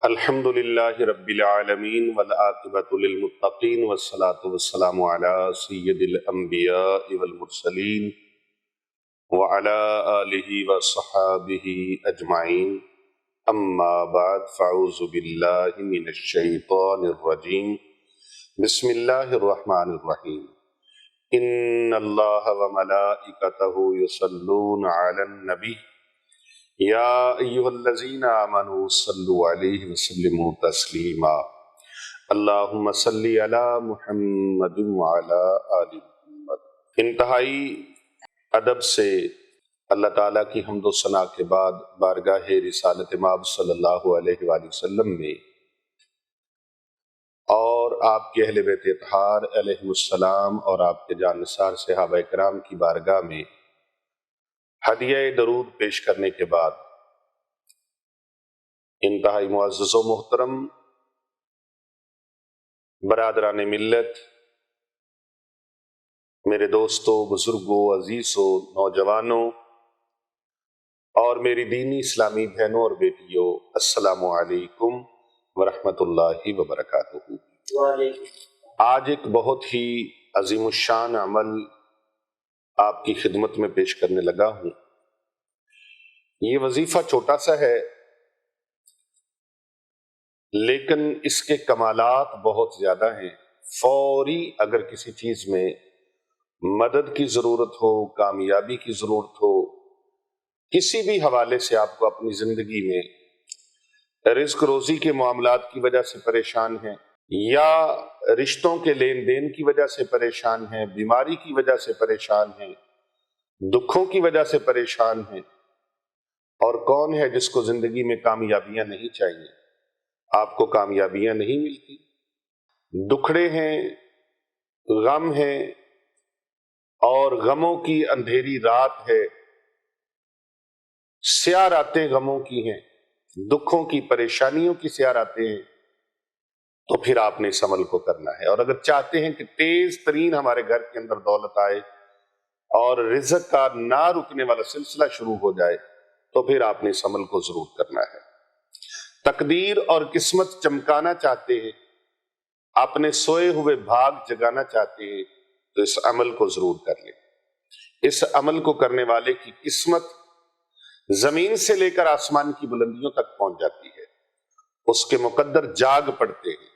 الحمد للہ رب العالمین والعاقبۃ للمتقین والصلاة والسلام علی سید الانبیاء والمرسلین وعلی آلہ وصحابہ اجمعین اما بعد فاعوذ باللہ من الشیطان الرجیم بسم اللہ الرحمن الرحیم ان اللہ وملائکتہ یصلون علی النبی یا ایہا الذین آمنوا صلوا علیہ وسلموا تسلیما اللہم صلی علی محمد وعلی آل محمد۔ انتہائی ادب سے اللہ تعالیٰ کی حمد و ثنا کے بعد بارگاہ رسالت مآب صلی اللہ علیہ وآلہ وسلم میں اور آپ کے اہل بیت اطہار علیہم السلام اور آپ کے جانثار صحابہ کرام کی بارگاہ میں ہدیہ درود پیش کرنے کے بعد انتہائی معزز و محترم برادران ملت، میرے دوستوں، بزرگوں، عزیزوں، نوجوانوں اور میری دینی اسلامی بہنوں اور بیٹیوں، السلام علیکم ورحمۃ اللہ وبرکاتہ۔ آج ایک بہت ہی عظیم الشان عمل آپ کی خدمت میں پیش کرنے لگا ہوں۔ یہ وظیفہ چھوٹا سا ہے لیکن اس کے کمالات بہت زیادہ ہیں۔ فوری اگر کسی چیز میں مدد کی ضرورت ہو، کامیابی کی ضرورت ہو، کسی بھی حوالے سے آپ کو اپنی زندگی میں رزق روزی کے معاملات کی وجہ سے پریشان ہیں یا رشتوں کے لین دین کی وجہ سے پریشان ہیں، بیماری کی وجہ سے پریشان ہیں، دکھوں کی وجہ سے پریشان ہیں، اور کون ہے جس کو زندگی میں کامیابیاں نہیں چاہیے؟ آپ کو کامیابیاں نہیں ملتی، دکھڑے ہیں، غم ہیں، اور غموں کی اندھیری رات ہے، سیاہ راتیں غموں کی ہیں، دکھوں کی، پریشانیوں کی سیاہ راتیں ہیں، تو پھر آپ نے اس عمل کو کرنا ہے۔ اور اگر چاہتے ہیں کہ تیز ترین ہمارے گھر کے اندر دولت آئے اور رزق کا نہ رکنے والا سلسلہ شروع ہو جائے تو پھر آپ نے اس عمل کو ضرور کرنا ہے۔ تقدیر اور قسمت چمکانا چاہتے ہیں، اپنے سوئے ہوئے بھاگ جگانا چاہتے ہیں تو اس عمل کو ضرور کر لیں۔ اس عمل کو کرنے والے کی قسمت زمین سے لے کر آسمان کی بلندیوں تک پہنچ جاتی ہے، اس کے مقدر جاگ پڑتے ہیں،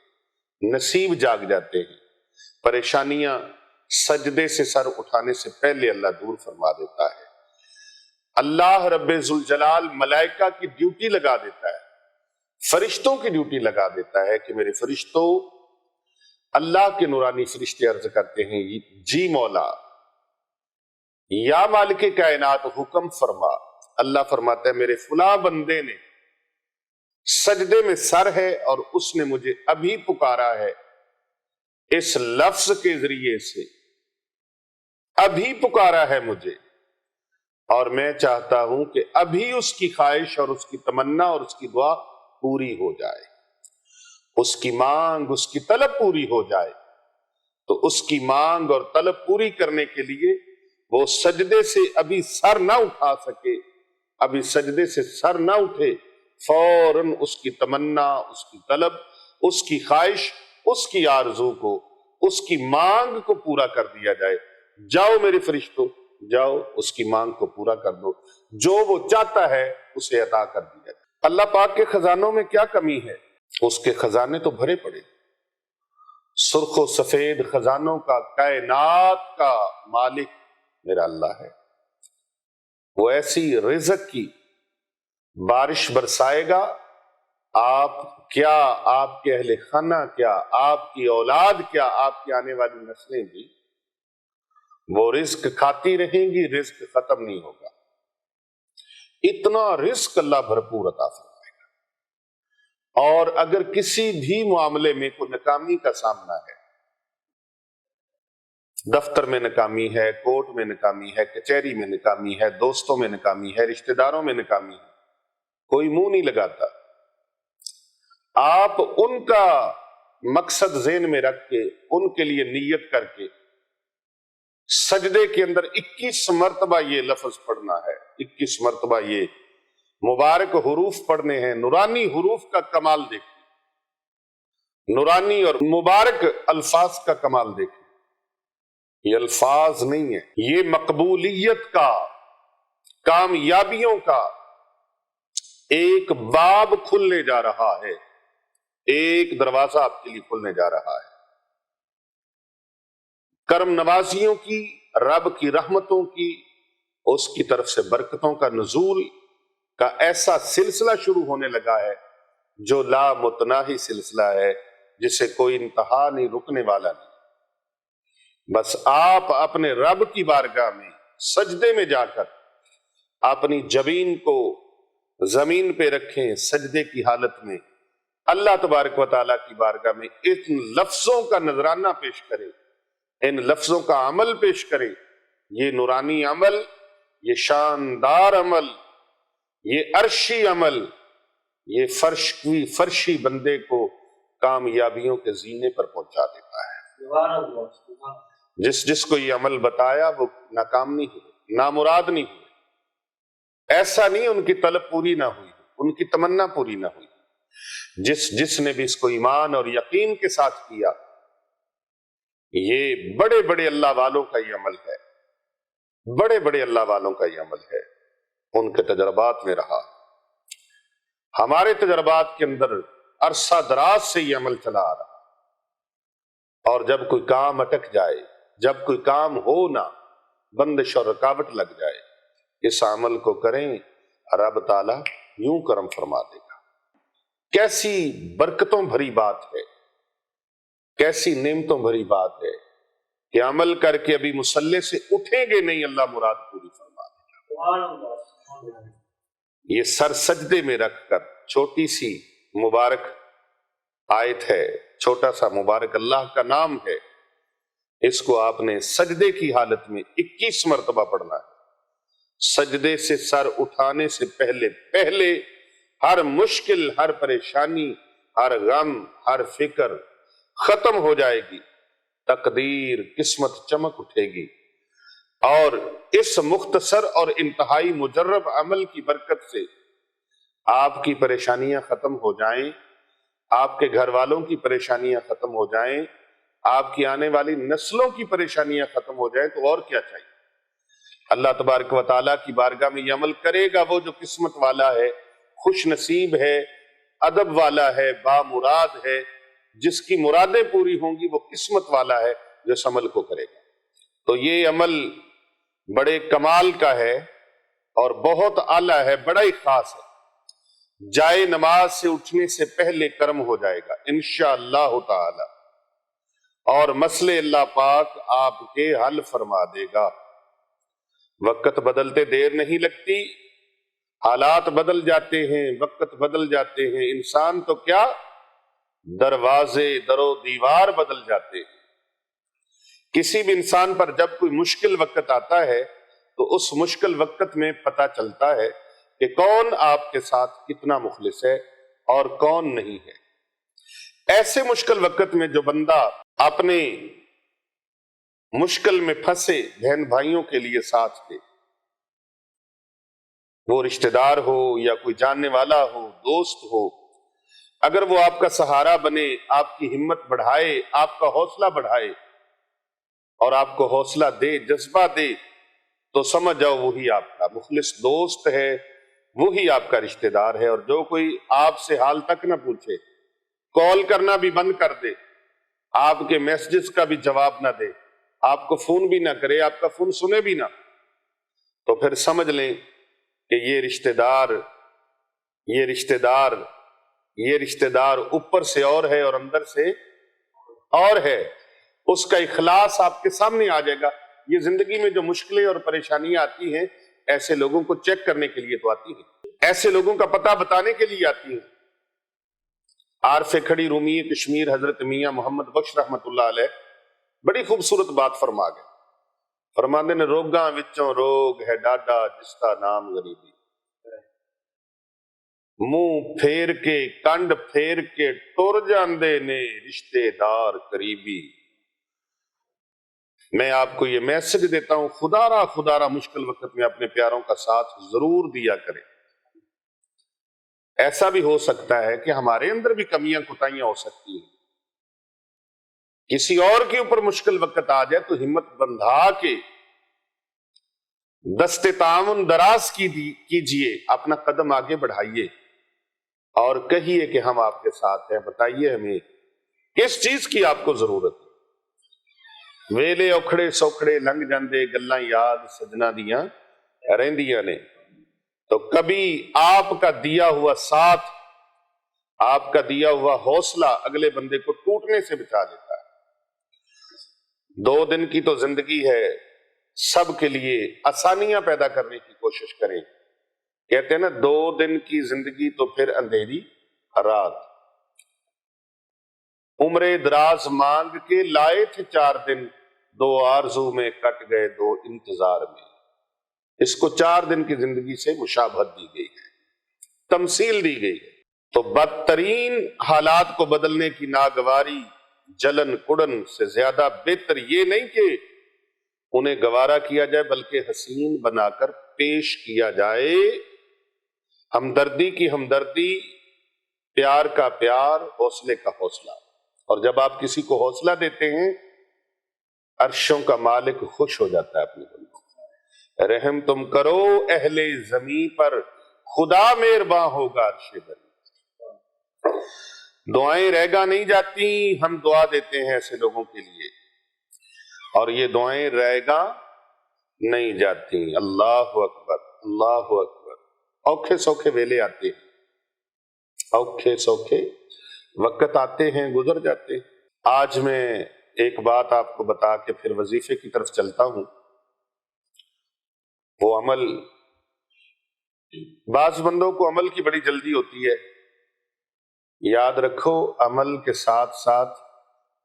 نصیب جاگ جاتے ہیں، پریشانیاں سجدے سے سر اٹھانے سے پہلے اللہ دور فرما دیتا ہے۔ اللہ رب ذوالجلال ملائکہ کی ڈیوٹی لگا دیتا ہے، فرشتوں کی ڈیوٹی لگا دیتا ہے کہ میرے فرشتوں، اللہ کے نورانی فرشتے عرض کرتے ہیں جی مولا، یا مالک کائنات حکم فرما۔ اللہ فرماتا ہے میرے فلاں بندے نے سجدے میں سر ہے اور اس نے مجھے ابھی پکارا ہے، اس لفظ کے ذریعے سے ابھی پکارا ہے مجھے، اور میں چاہتا ہوں کہ ابھی اس کی خواہش اور اس کی تمنا اور اس کی دعا پوری ہو جائے، اس کی مانگ، اس کی طلب پوری ہو جائے۔ تو اس کی مانگ اور طلب پوری کرنے کے لیے وہ سجدے سے ابھی سر نہ اٹھا سکے، ابھی سجدے سے سر نہ اٹھے، فوراً اس کی تمنا، اس کی طلب، اس کی خواہش، اس کی آرزو کو، اس کی مانگ کو پورا کر دیا جائے۔ جاؤ میرے فرشتوں، جاؤ اس کی مانگ کو پورا کر دو، جو وہ چاہتا ہے اسے عطا کر دیا جائے۔ اللہ پاک کے خزانوں میں کیا کمی ہے؟ اس کے خزانے تو بھرے پڑے، سرخ و سفید خزانوں کا کائنات کا مالک میرا اللہ ہے۔ وہ ایسی رزق کی بارش برسائے گا، آپ کیا، آپ کے اہل خانہ کیا، آپ کی اولاد کیا، آپ کی آنے والی نسلیں بھی وہ رزق کھاتی رہیں گی، رزق ختم نہیں ہوگا۔ اتنا رزق اللہ بھرپور عطا فرمائے گا۔ اور اگر کسی بھی معاملے میں کوئی ناکامی کا سامنا ہے، دفتر میں ناکامی ہے، کورٹ میں ناکامی ہے، کچہری میں ناکامی ہے، دوستوں میں ناکامی ہے، رشتہ داروں میں ناکامی ہے، کوئی منہ نہیں لگاتا، آپ ان کا مقصد ذہن میں رکھ کے، ان کے لیے نیت کر کے سجدے کے اندر 21 مرتبہ یہ لفظ پڑھنا ہے، 21 مرتبہ یہ مبارک حروف پڑھنے ہیں، نورانی حروف کا کمال دیکھیں، نورانی اور مبارک الفاظ کا کمال دیکھیں۔ یہ الفاظ نہیں ہے، یہ مقبولیت کا، کامیابیوں کا ایک باب کھلنے جا رہا ہے، ایک دروازہ آپ کے لیے کھلنے جا رہا ہے۔ کرم نوازیوں کی، رب کی رحمتوں کی، اس کی طرف سے برکتوں کا نزول کا ایسا سلسلہ شروع ہونے لگا ہے جو لا متناہی سلسلہ ہے، جسے کوئی انتہا نہیں، رکنے والا نہیں۔ بس آپ اپنے رب کی بارگاہ میں سجدے میں جا کر اپنی جبین کو زمین پہ رکھیں، سجدے کی حالت میں اللہ تبارک و تعالیٰ کی بارگاہ میں ان لفظوں کا نذرانہ پیش کریں، ان لفظوں کا عمل پیش کریں۔ یہ نورانی عمل، یہ شاندار عمل، یہ عرشی عمل، یہ فرشی بندے کو کامیابیوں کے زینے پر پہنچا دیتا ہے۔ جس کو یہ عمل بتایا وہ ناکام نہیں ہوئے، نامراد نہیں ہوئے، ایسا نہیں ان کی طلب پوری نہ ہوئی، ان کی تمنا پوری نہ ہوئی۔ جس نے بھی اس کو ایمان اور یقین کے ساتھ کیا، یہ بڑے بڑے اللہ والوں کا یہ عمل ہے، بڑے بڑے اللہ والوں کا یہ عمل ہے، ان کے تجربات میں رہا۔ ہمارے تجربات کے اندر عرصہ دراز سے یہ عمل چلا آ رہا، اور جب کوئی کام اٹک جائے، جب کوئی کام ہو نہ، بندش اور رکاوٹ لگ جائے، اس عمل کو کریں، رب تعالیٰ یوں کرم فرما دے گا۔ کیسی برکتوں بھری بات ہے، کیسی نعمتوں بھری بات ہے کہ عمل کر کے ابھی مصلے سے اٹھیں گے نہیں، اللہ مراد پوری فرما دے گا۔ یہ سر سجدے میں رکھ کر چھوٹی سی مبارک آیت ہے، چھوٹا سا مبارک اللہ کا نام ہے، اس کو آپ نے سجدے کی حالت میں 21 مرتبہ پڑھنا ہے۔ سجدے سے سر اٹھانے سے پہلے ہر مشکل، ہر پریشانی، ہر غم، ہر فکر ختم ہو جائے گی، تقدیر، قسمت چمک اٹھے گی، اور اس مختصر اور انتہائی مجرب عمل کی برکت سے آپ کی پریشانیاں ختم ہو جائیں، آپ کے گھر والوں کی پریشانیاں ختم ہو جائیں، آپ کی آنے والی نسلوں کی پریشانیاں ختم ہو جائیں، تو اور کیا چاہیے؟ اللہ تبارک و تعالیٰ کی بارگاہ میں یہ عمل کرے گا وہ جو قسمت والا ہے، خوش نصیب ہے، ادب والا ہے، بامراد ہے، جس کی مرادیں پوری ہوں گی وہ قسمت والا ہے جو اس عمل کو کرے گا۔ تو یہ عمل بڑے کمال کا ہے اور بہت اعلیٰ ہے، بڑا ہی خاص ہے۔ جائے نماز سے اٹھنے سے پہلے کرم ہو جائے گا انشاءاللہ تعالی، اور مسئلے اللہ پاک آپ کے حل فرما دے گا۔ وقت بدلتے دیر نہیں لگتی، حالات بدل جاتے ہیں، وقت بدل جاتے ہیں، انسان تو کیا، دروازے، در و دیوار بدل جاتے ہیں۔ کسی بھی انسان پر جب کوئی مشکل وقت آتا ہے تو اس مشکل وقت میں پتہ چلتا ہے کہ کون آپ کے ساتھ کتنا مخلص ہے اور کون نہیں ہے۔ ایسے مشکل وقت میں جو بندہ اپنے مشکل میں پھنسے بہن بھائیوں کے لیے ساتھ دے، وہ رشتہ دار ہو یا کوئی جاننے والا ہو، دوست ہو، اگر وہ آپ کا سہارا بنے، آپ کی ہمت بڑھائے، آپ کا حوصلہ بڑھائے اور آپ کو حوصلہ دے، جذبہ دے، تو سمجھ جاؤ وہی آپ کا مخلص دوست ہے، وہی آپ کا رشتہ دار ہے۔ اور جو کوئی آپ سے حال تک نہ پوچھے، کال کرنا بھی بند کر دے، آپ کے میسجز کا بھی جواب نہ دے، آپ کو فون بھی نہ کرے، آپ کا فون سنے بھی نہ، تو پھر سمجھ لیں کہ یہ رشتہ دار اوپر سے اور ہے اور اندر سے اور ہے۔ اس کا اخلاص آپ کے سامنے آ جائے گا۔ یہ زندگی میں جو مشکلیں اور پریشانیاں آتی ہیں، ایسے لوگوں کو چیک کرنے کے لیے تو آتی ہیں، ایسے لوگوں کا پتہ بتانے کے لیے آتی ہیں۔ عارف کھڑی رومی کشمیر حضرت میاں محمد بخش رحمت اللہ علیہ بڑی خوبصورت بات فرما گئے۔ فرماندے نے روگاں وچوں روگ ہے ڈاڈا جس کا نام غریبی، منہ پھیر کے کنڈ پھیر کے ٹر جاندے نے رشتے دار قریبی۔ میں آپ کو یہ میسج دیتا ہوں، خدا را مشکل وقت میں اپنے پیاروں کا ساتھ ضرور دیا کریں۔ ایسا بھی ہو سکتا ہے کہ ہمارے اندر بھی کمیاں کوتاہیاں ہو سکتی ہیں، کسی اور کے اوپر مشکل وقت آ جائے تو ہمت بندھا کے دست تعاون دراز کیجئے، اپنا قدم آگے بڑھائیے اور کہیے کہ ہم آپ کے ساتھ ہیں، بتائیے ہمیں کس چیز کی آپ کو ضرورت ہے۔ ویلے اوکھڑے سوکھڑے لنگ جاندے گلاں یاد سجنا دیاں رہندیاں نے، تو کبھی آپ کا دیا ہوا ساتھ، آپ کا دیا ہوا حوصلہ اگلے بندے کو ٹوٹنے سے بچا لیتا ہے۔ 2 دن کی تو زندگی ہے، سب کے لیے آسانیاں پیدا کرنے کی کوشش کریں۔ کہتے ہیں نا 2 دن کی زندگی تو پھر اندھیری رات۔ عمر دراز مانگ کے لائے تھے 4 دن، 2 آرزو میں کٹ گئے 2 انتظار میں۔ اس کو 4 دن کی زندگی سے مشابہت دی گئی ہے، تمثیل دی گئی ہے۔ تو بدترین حالات کو بدلنے کی ناگواری جلن کڑن سے زیادہ بہتر یہ نہیں کہ انہیں گوارا کیا جائے بلکہ حسین بنا کر پیش کیا جائے۔ ہمدردی کی ہمدردی، پیار کا پیار، حوصلے کا حوصلہ۔ اور جب آپ کسی کو حوصلہ دیتے ہیں، عرشوں کا مالک خوش ہو جاتا ہے اپنے بندوں۔ رحم تم کرو اہل زمیں پر، خدا مہرباں ہوگا عرش بری۔ دعائیں رہ گا نہیں جاتی، ہم دعا دیتے ہیں ایسے لوگوں کے لیے، اور یہ دعائیں رہ گا نہیں جاتی۔ اللہ اکبر، اللہ اکبر۔ اوکھے سوکھے ویلے آتے ہیں، اوکھے سوکھے وقت آتے ہیں، گزر جاتے ہیں۔ آج میں ایک بات آپ کو بتا کے پھر وظیفے کی طرف چلتا ہوں۔ وہ عمل، بعض بندوں کو عمل کی بڑی جلدی ہوتی ہے، یاد رکھو عمل کے ساتھ ساتھ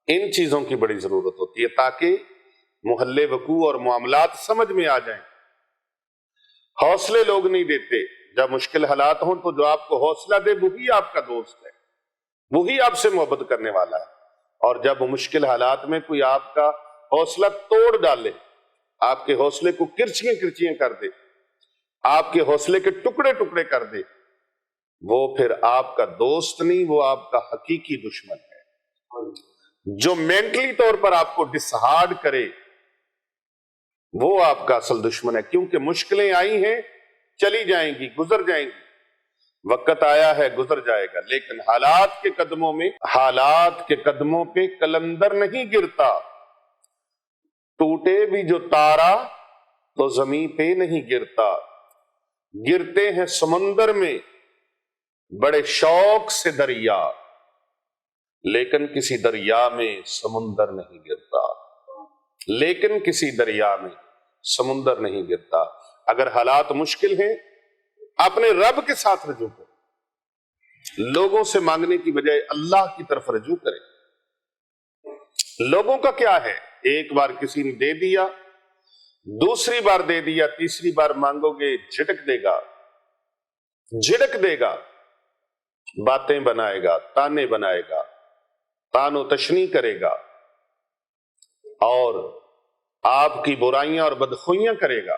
ان چیزوں کی بڑی ضرورت ہوتی ہے تاکہ محل وقوع اور معاملات سمجھ میں آ جائیں۔ حوصلے لوگ نہیں دیتے، جب مشکل حالات ہوں تو جو آپ کو حوصلہ دے وہی آپ کا دوست ہے، وہی آپ سے محبت کرنے والا ہے، اور جب مشکل حالات میں کوئی آپ کا حوصلہ توڑ ڈالے، آپ کے حوصلے کو کرچیاں کرچیاں کر دے، آپ کے حوصلے کے ٹکڑے ٹکڑے کر دے، وہ پھر آپ کا دوست نہیں، وہ آپ کا حقیقی دشمن ہے۔ جو مینٹلی طور پر آپ کو ڈسہارڈ کرے وہ آپ کا اصل دشمن ہے، کیونکہ مشکلیں آئی ہیں، چلی جائیں گی، گزر جائیں گی، وقت آیا ہے گزر جائے گا، لیکن حالات کے قدموں پہ کلندر نہیں گرتا۔ ٹوٹے بھی جو تارا تو زمین پہ نہیں گرتا، گرتے ہیں سمندر میں بڑے شوق سے دریا، لیکن کسی دریا میں سمندر نہیں گرتا، لیکن کسی دریا میں سمندر نہیں گرتا۔ اگر حالات مشکل ہیں، اپنے رب کے ساتھ رجوع کریں، لوگوں سے مانگنے کی بجائے اللہ کی طرف رجوع کریں۔ لوگوں کا کیا ہے، ایک بار کسی نے دے دیا، دوسری بار دے دیا، تیسری بار مانگو گے جھٹک دے گا، جھڑک دے گا، باتیں بنائے گا، تانے بنائے گا، تان و تشنی کرے گا، اور آپ کی برائیاں اور بدخوئیاں کرے گا۔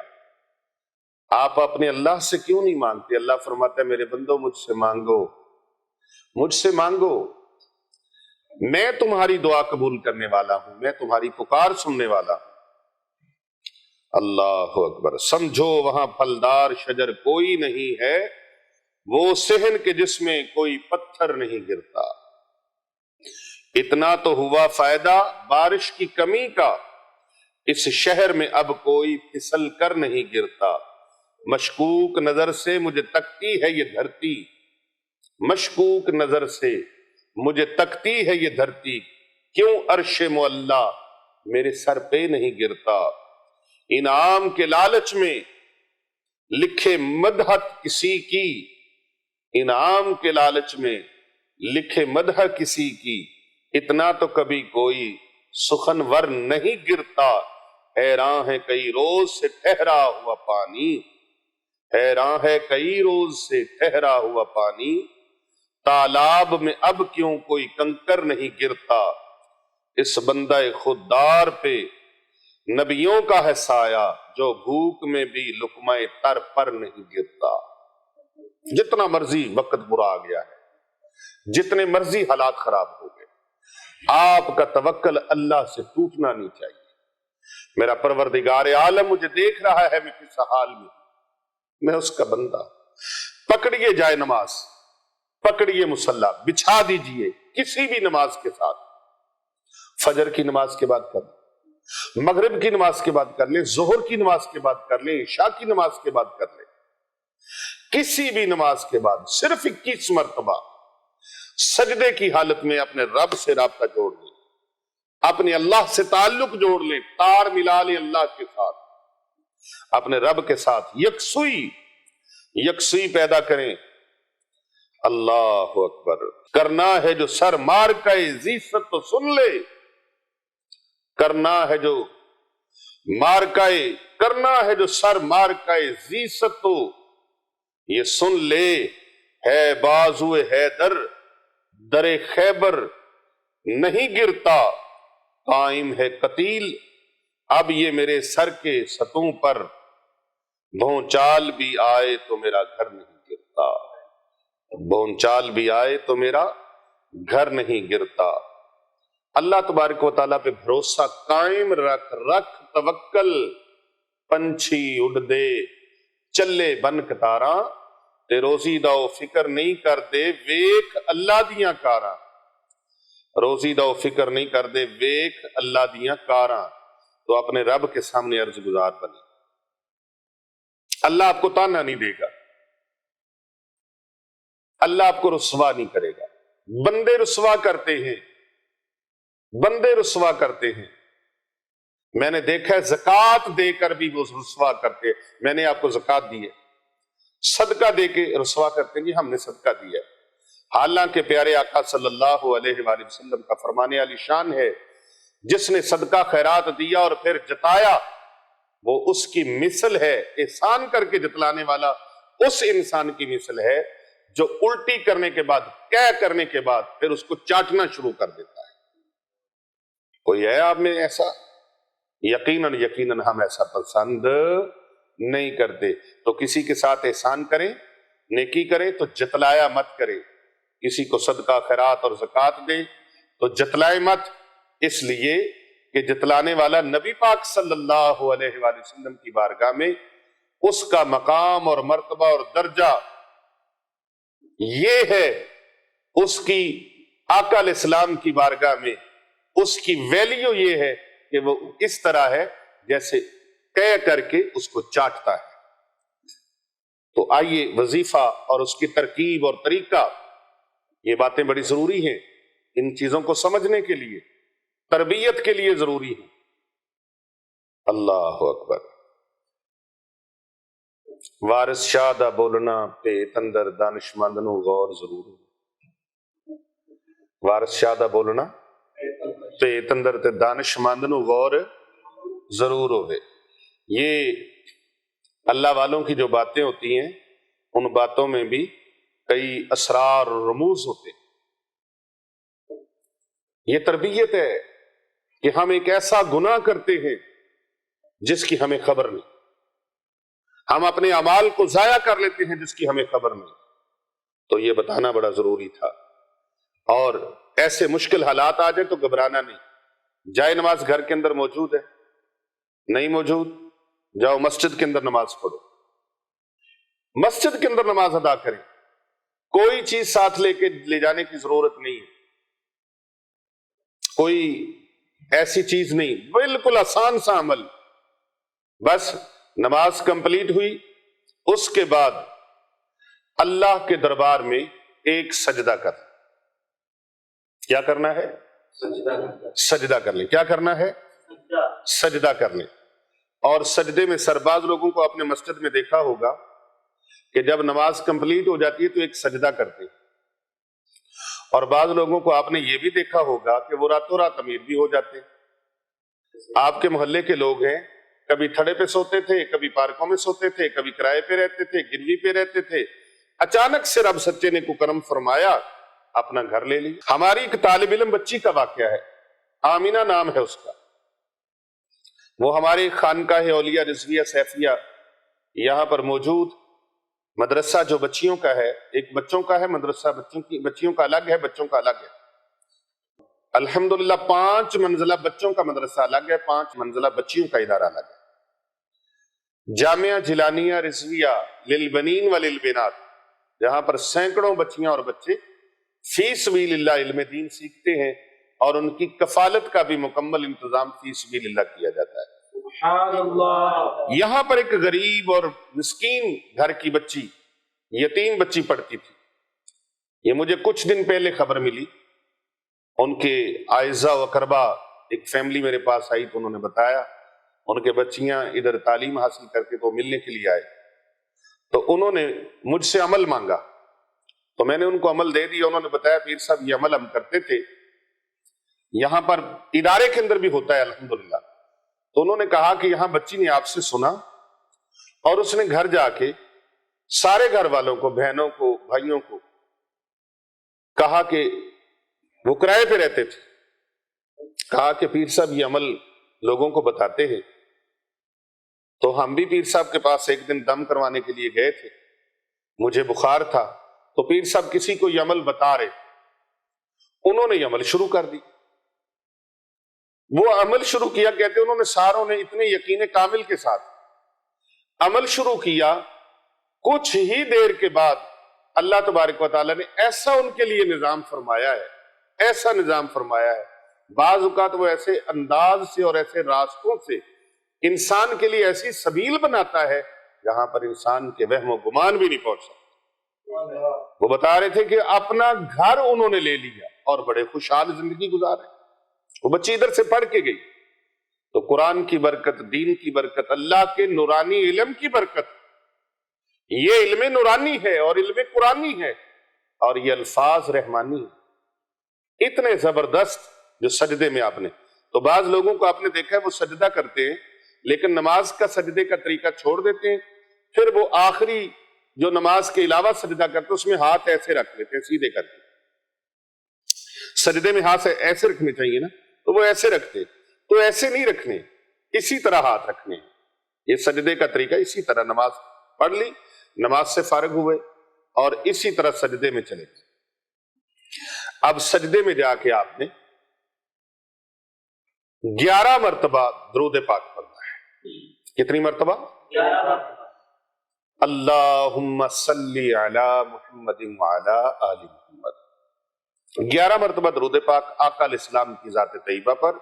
آپ اپنے اللہ سے کیوں نہیں مانگتے؟ اللہ فرماتا ہے میرے بندو مجھ سے مانگو، مجھ سے مانگو، میں تمہاری دعا قبول کرنے والا ہوں، میں تمہاری پکار سننے والا ہوں۔ اللہ اکبر۔ سمجھو وہاں پھلدار شجر کوئی نہیں ہے، وہ صحن کے جس میں کوئی پتھر نہیں گرتا۔ اتنا تو ہوا فائدہ بارش کی کمی کا، اس شہر میں اب کوئی پھسل کر نہیں گرتا۔ مشکوک نظر سے مجھے تکتی ہے یہ دھرتی، مشکوک نظر سے مجھے تکتی ہے یہ دھرتی، کیوں عرش معلیٰ میرے سر پہ نہیں گرتا۔ انعام کے لالچ میں لکھے مدحت کسی کی، انعام کے لالچ میں لکھے مدح کسی کی، اتنا تو کبھی کوئی سخنور نہیں گرتا۔ حیران ہے کئی روز سے ٹھہرا ہوا پانی، حیران ہے کئی روز سے ٹھہرا ہوا پانی، تالاب میں اب کیوں کوئی کنکر نہیں گرتا۔ اس بندہ خوددار پہ نبیوں کا ہے سایہ، جو بھوک میں بھی لقمہ تر پر نہیں گرتا۔ جتنا مرضی وقت برا آ گیا ہے، جتنے مرضی حالات خراب ہو گئے، آپ کا توکل اللہ سے ٹوٹنا نہیں چاہیے۔ میرا پروردگار عالم مجھے دیکھ رہا ہے میں کس حال میں، میں اس کا بندہ۔ پکڑیے جائے نماز، پکڑیے مصلی، بچھا دیجئے کسی بھی نماز کے ساتھ، فجر کی نماز کے بعد کر لیں، مغرب کی نماز کے بعد کر لیں، ظہر کی نماز کے بعد کر لیں، عشاء کی نماز کے بعد کر لیں، کسی بھی نماز کے بعد صرف 21 مرتبہ سجدے کی حالت میں اپنے رب سے رابطہ جوڑ لیں، اپنے اللہ سے تعلق جوڑ لیں، تار ملا لیں اللہ کے ساتھ، اپنے رب کے ساتھ یکسوئی پیدا کریں۔ اللہ اکبر۔ کرنا ہے جو سر مار کا عزت تو سن لے، کرنا ہے جو کرنا ہے جو سر مار کا عزت تو یہ سن لے، ہے بازو حیدر در خیبر نہیں گرتا، قائم ہے قتیل اب یہ میرے سر کے ستوں پر، بھونچال بھی آئے تو میرا گھر نہیں گرتا، بھونچال بھی آئے تو میرا گھر نہیں گرتا۔ اللہ تبارک و تعالیٰ پہ بھروسہ قائم رکھ توکل، پنچھی اڑ دے چلے بن کتاراں، تے روزی دا فکر نہیں کر دے ویکھ اللہ دیاں کاراں، روزی دا فکر نہیں کر دے ویکھ اللہ دیاں کاراں۔ تو اپنے رب کے سامنے عرض گزار بنے، اللہ آپ کو تانا نہیں دے گا، اللہ آپ کو رسوا نہیں کرے گا۔ بندے رسوا کرتے ہیں، بندے رسوا کرتے ہیں، میں نے دیکھا ہے زکوٰۃ دے کر بھی وہ رسوا کرتے ہیں۔ میں نے آپ کو زکوٰۃ دی ہے، صدقہ دے کے رسوا کرتے ہیں جی ہم نے صدقہ دیا ہے، حالانکہ پیارے آقا صلی اللہ علیہ وآلہ وسلم کا فرمانے علی شان ہے، جس نے صدقہ خیرات دیا اور پھر جتایا وہ اس کی مثل ہے، احسان کر کے جتلانے والا اس انسان کی مثل ہے جو الٹی کرنے کے بعد، کہہ کرنے کے بعد پھر اس کو چاٹنا شروع کر دیتا ہے۔ کوئی ہے آپ میں ایسا؟ یقیناً ہم ایسا پسند نہیں کرتے۔ تو کسی کے ساتھ احسان کریں، نیکی کریں تو جتلایا مت کریں، کسی کو صدقہ خیرات اور زکوٰۃ دیں تو جتلائے مت، اس لیے کہ جتلانے والا نبی پاک صلی اللہ علیہ وآلہ وسلم کی بارگاہ میں اس کا مقام اور مرتبہ اور درجہ یہ ہے، اس کی آقا علیہ السلام کی بارگاہ میں اس کی ویلیو یہ ہے کہ وہ اس طرح ہے جیسے کہہ کر کے اس کو چاٹتا ہے۔ تو آئیے وظیفہ اور اس کی ترکیب اور طریقہ، یہ باتیں بڑی ضروری ہیں، ان چیزوں کو سمجھنے کے لیے، تربیت کے لیے ضروری ہے۔ اللہ اکبر۔ وارث شاہ دا بولنا پیت اندر دانشمند نو غور ضرور ہو۔ وارث شاہ دا بولنا پیت اندر تے دانشمند نو غور ضرور ہوئے۔ یہ اللہ والوں کی جو باتیں ہوتی ہیں ان باتوں میں بھی کئی اسرار اور رموز ہوتے ہیں۔ یہ تربیت ہے کہ ہم ایک ایسا گناہ کرتے ہیں جس کی ہمیں خبر نہیں، ہم اپنے اعمال کو ضائع کر لیتے ہیں جس کی ہمیں خبر نہیں، تو یہ بتانا بڑا ضروری تھا۔ اور ایسے مشکل حالات آ جائیں تو گھبرانا نہیں، جائے نماز گھر کے اندر موجود ہے، نہیں موجود جاؤ مسجد کے اندر نماز پڑھو، مسجد کے اندر نماز ادا کریں، کوئی چیز ساتھ لے جانے کی ضرورت نہیں ہے، کوئی ایسی چیز نہیں، بالکل آسان سا عمل، بس نماز کمپلیٹ ہوئی، اس کے بعد اللہ کے دربار میں ایک سجدہ کر، کیا کرنا ہے؟ سجدہ کر لیں۔ کیا کرنا ہے؟ سجدہ کر لیں۔ اور سجدے میں سرباز لوگوں کو اپنے مسجد میں دیکھا ہوگا کہ جب نماز کمپلیٹ ہو جاتی ہے تو ایک سجدہ کرتے ہیں، اور بعض لوگوں کو آپ نے یہ بھی دیکھا ہوگا کہ وہ راتوں رات امیر بھی ہو جاتے ہیں۔ آپ کے محلے کے لوگ ہیں، کبھی تھڑے پہ سوتے تھے، کبھی پارکوں میں سوتے تھے، کبھی کرائے پہ رہتے تھے، گروی پہ رہتے تھے، اچانک سے رب سچے نے کو کرم فرمایا، اپنا گھر لے لی۔ ہماری ایک طالب علم بچی کا واقعہ ہے، آمینہ نام ہے اس کا، وہ ہماری خانقاہ اولیاء رضویہ سیفیہ یہاں پر موجود مدرسہ جو بچیوں کا ہے، ایک بچوں کا ہے مدرسہ، بچیوں کا الگ ہے، بچوں کا الگ ہے۔ الحمدللہ 5 منزلہ بچوں کا مدرسہ الگ ہے، 5 منزلہ بچیوں کا ادارہ الگ ہے۔ جامعہ جیلانیہ رضویہ للبنین وللبنات، جہاں پر سینکڑوں بچیاں اور بچے فی سبیل اللہ علم دین سیکھتے ہیں، اور ان کی کفالت کا بھی مکمل انتظام فی سبیل اللہ کیا جاتا ہے۔ سبحان اللہ۔ یہاں پر ایک غریب اور مسکین گھر کی بچی، یتیم بچی پڑھتی تھی۔ یہ مجھے کچھ دن پہلے خبر ملی، ان کے اعزاء و اقربا ایک فیملی میرے پاس آئی تو انہوں نے بتایا ان کے بچیاں ادھر تعلیم حاصل کر کے تو ملنے کے لیے آئے، تو انہوں نے مجھ سے عمل مانگا، تو میں نے ان کو عمل دے دیا۔ انہوں نے بتایا پیر صاحب یہ عمل ہم کرتے تھے، یہاں پر ادارے کے اندر بھی ہوتا ہے الحمدللہ۔ تو انہوں نے کہا کہ یہاں بچی نے آپ سے سنا اور اس نے گھر جا کے سارے گھر والوں کو، بہنوں کو، بھائیوں کو کہا کہ وہ کرائے پہ رہتے تھے، کہا کہ پیر صاحب یہ عمل لوگوں کو بتاتے ہیں۔ تو ہم بھی پیر صاحب کے پاس ایک دن دم کروانے کے لیے گئے تھے، مجھے بخار تھا، تو پیر صاحب کسی کو یہ عمل بتا رہے، انہوں نے یہ عمل شروع کر دی۔ وہ عمل شروع کیا، کہتے انہوں نے ساروں نے اتنے یقین کامل کے ساتھ عمل شروع کیا، کچھ ہی دیر کے بعد اللہ تبارک و تعالیٰ نے ایسا ان کے لیے نظام فرمایا ہے، ایسا نظام فرمایا ہے۔ بعض اوقات وہ ایسے انداز سے اور ایسے راستوں سے انسان کے لیے ایسی سبیل بناتا ہے جہاں پر انسان کے وہم و گمان بھی نہیں پہنچ سکتا۔ وہ بتا رہے تھے کہ اپنا گھر انہوں نے لے لیا اور بڑے خوشحال زندگی گزارے۔ وہ بچی ادھر سے پڑھ کے گئی تو قرآن کی برکت، دین کی برکت، اللہ کے نورانی علم کی برکت، یہ علم نورانی ہے اور علم قرآنی ہے، اور یہ الفاظ رحمانی ہے، اتنے زبردست جو سجدے میں آپ نے، تو بعض لوگوں کو آپ نے دیکھا ہے وہ سجدہ کرتے ہیں لیکن نماز کا سجدے کا طریقہ چھوڑ دیتے ہیں، پھر وہ آخری جو نماز کے علاوہ سجدہ کرتے ہیں اس میں ہاتھ ایسے رکھ لیتے ہیں سیدھے کر کے۔ سجدے میں ہاتھ ایسے رکھنے چاہیے نا، تو وہ ایسے رکھتے، تو ایسے نہیں رکھنے، اسی طرح ہاتھ رکھنے۔ یہ سجدے کا طریقہ، اسی طرح نماز پڑھ لی، نماز سے فارغ ہوئے اور اسی طرح سجدے میں چلے گئے۔ اب سجدے میں جا کے آپ نے 11 مرتبہ درود پاک پڑھنا ہے۔ کتنی مرتبہ؟ 11 مرتبہ۔ اللہم صلی علی محمد وعلی آل محمد، 11 مرتبہ درود پاک آقا علیہ السلام کی ذات طیبہ پر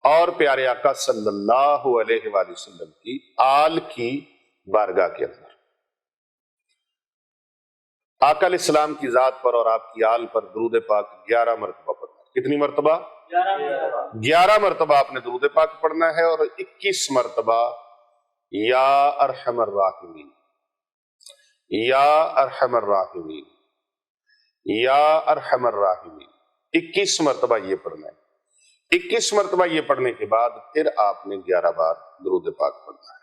اور پیارے آقا صلی اللہ علیہ وآلہ وسلم کی آل کی بارگاہ کے اندر۔ آقا علیہ السلام کی ذات پر اور آپ کی آل پر درود پاک 11 مرتبہ پڑھنا ہے۔ کتنی مرتبہ؟ 11 مرتبہ۔ 11 مرتبہ آپ نے درود پاک پڑھنا ہے اور 21 مرتبہ یا ارحم الراحمین، یا ارحم الراحمین، یا ارحم الراحمین، 21 مرتبہ یہ پڑھنا ہے۔ 21 مرتبہ یہ پڑھنے کے بعد پھر آپ نے 11 بار درود پاک پڑھنا ہے۔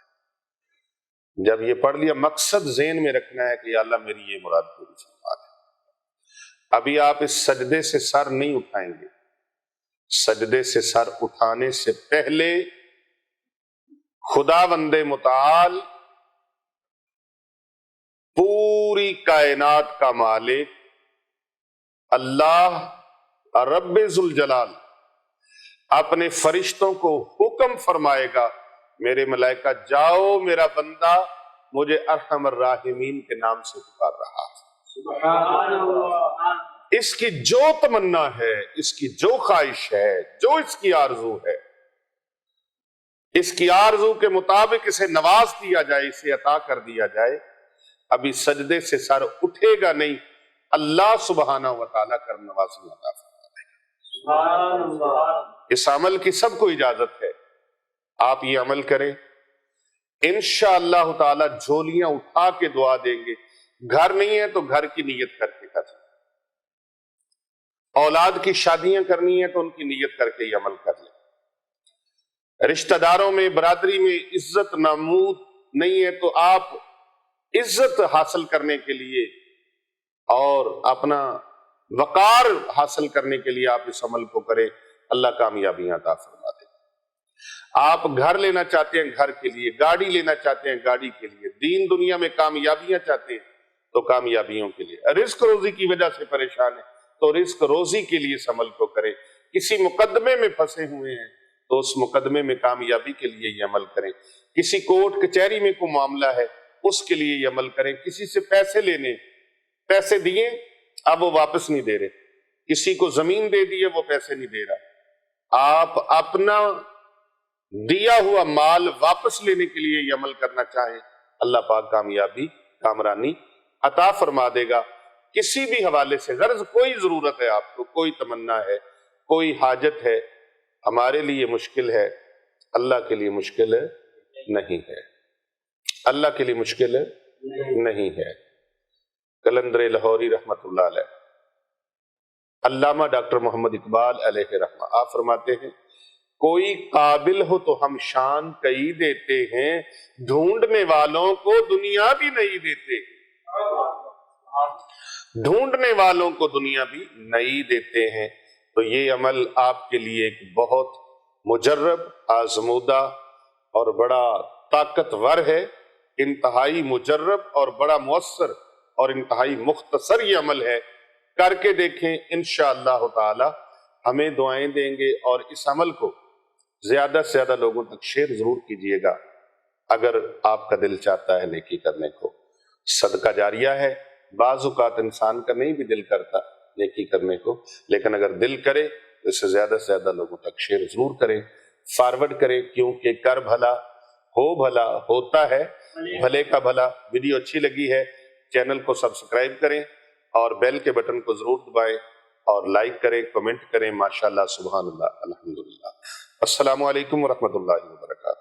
جب یہ پڑھ لیا، مقصد ذہن میں رکھنا ہے کہ یا اللہ میری یہ مراد پوری فرما دے۔ ابھی آپ اس سجدے سے سر نہیں اٹھائیں گے، سجدے سے سر اٹھانے سے پہلے خداوند متعال، پوری کائنات کا مالک اللہ رب ذوالجلال اپنے فرشتوں کو حکم فرمائے گا، میرے ملائکہ جاؤ، میرا بندہ مجھے ارحم الراحمین کے نام سے پکار رہا ہے۔ سبحان اللہ۔ اس کی جو تمنا ہے، اس کی جو خواہش ہے، جو اس کی آرزو ہے، اس کی آرزو کے مطابق اسے نواز دیا جائے، اسے عطا کر دیا جائے۔ ابھی سجدے سے سر اٹھے گا نہیں، اللہ سبحانہ و تعالیٰ کر نوازی عطا فرما دے گا۔ سبحان اللہ۔ اس عمل کی سب کو اجازت ہے، آپ یہ عمل کریں، انشاءاللہ تعالیٰ جھولیاں اٹھا کے دعا دیں گے۔ گھر نہیں ہے تو گھر کی نیت کر کے کر، اولاد کی شادیاں کرنی ہے تو ان کی نیت کر کے یہ عمل کر لیں۔ رشتہ داروں میں، برادری میں عزت نمود نہیں ہے تو آپ عزت حاصل کرنے کے لیے اور اپنا وقار حاصل کرنے کے لیے آپ اس عمل کو کریں، اللہ کامیابیاں عطا فرما دے۔ آپ گھر لینا چاہتے ہیں گھر کے لیے، گاڑی لینا چاہتے ہیں گاڑی کے لیے، دین دنیا میں کامیابیاں چاہتے ہیں تو کامیابیوں کے لیے، رزق روزی کی وجہ سے پریشان ہے تو رزق روزی کے لیے اس عمل کو کریں، کسی مقدمے میں پھنسے ہوئے ہیں تو اس مقدمے میں کامیابی کے لیے یہ عمل کریں، کسی کورٹ کچہری میں کوئی معاملہ ہے اس کے لیے یہ عمل کریں، کسی سے پیسے لینے، پیسے دیے اب وہ واپس نہیں دے رہے، کسی کو زمین دے دیے وہ پیسے نہیں دے رہا، آپ اپنا دیا ہوا مال واپس لینے کے لیے یہ عمل کرنا چاہیں، اللہ پاک کامیابی کامرانی عطا فرما دے گا۔ کسی بھی حوالے سے غرض کوئی ضرورت ہے آپ کو، کوئی تمنا ہے، کوئی حاجت ہے، ہمارے لیے مشکل ہے، اللہ کے لیے مشکل نہیں ہے، اللہ کے لیے مشکل نہیں ہے۔ قلندر لاہوری رحمت اللہ علیہ، علامہ ڈاکٹر محمد اقبال علیہ رحمہ، آپ فرماتے ہیں کوئی قابل ہو تو ہم شان کئی دیتے ہیں، ڈھونڈنے والوں کو دنیا بھی نہیں دیتے، ڈھونڈنے والوں کو دنیا بھی نہیں دیتے ہیں۔ تو یہ عمل آپ کے لیے ایک بہت مجرب، آزمودہ اور بڑا طاقتور ہے، انتہائی مجرب اور بڑا مؤثر اور انتہائی مختصر یہ عمل ہے، کر کے دیکھیں انشاءاللہ تعالی ہمیں دعائیں دیں گے، اور اس عمل کو زیادہ سے زیادہ لوگوں تک شیئر ضرور کیجئے گا اگر آپ کا دل چاہتا ہے نیکی کرنے کو۔ صدقہ جاریہ ہے، بعض اوقات انسان کا نہیں بھی دل کرتا نیکی کرنے کو، لیکن اگر دل کرے تو اسے زیادہ سے زیادہ لوگوں تک شیئر ضرور کریں، فارورڈ کریں، کیونکہ کر بھلا ہو بھلا ہوتا ہے بھلے کا بھلا۔ ویڈیو اچھی لگی ہے چینل کو سبسکرائب کریں اور بیل کے بٹن کو ضرور دبائیں اور لائک کریں، کمنٹ کریں۔ ماشاءاللہ، سبحان اللہ، الحمدللہ۔ السلام علیکم ورحمۃ اللہ وبرکاتہ۔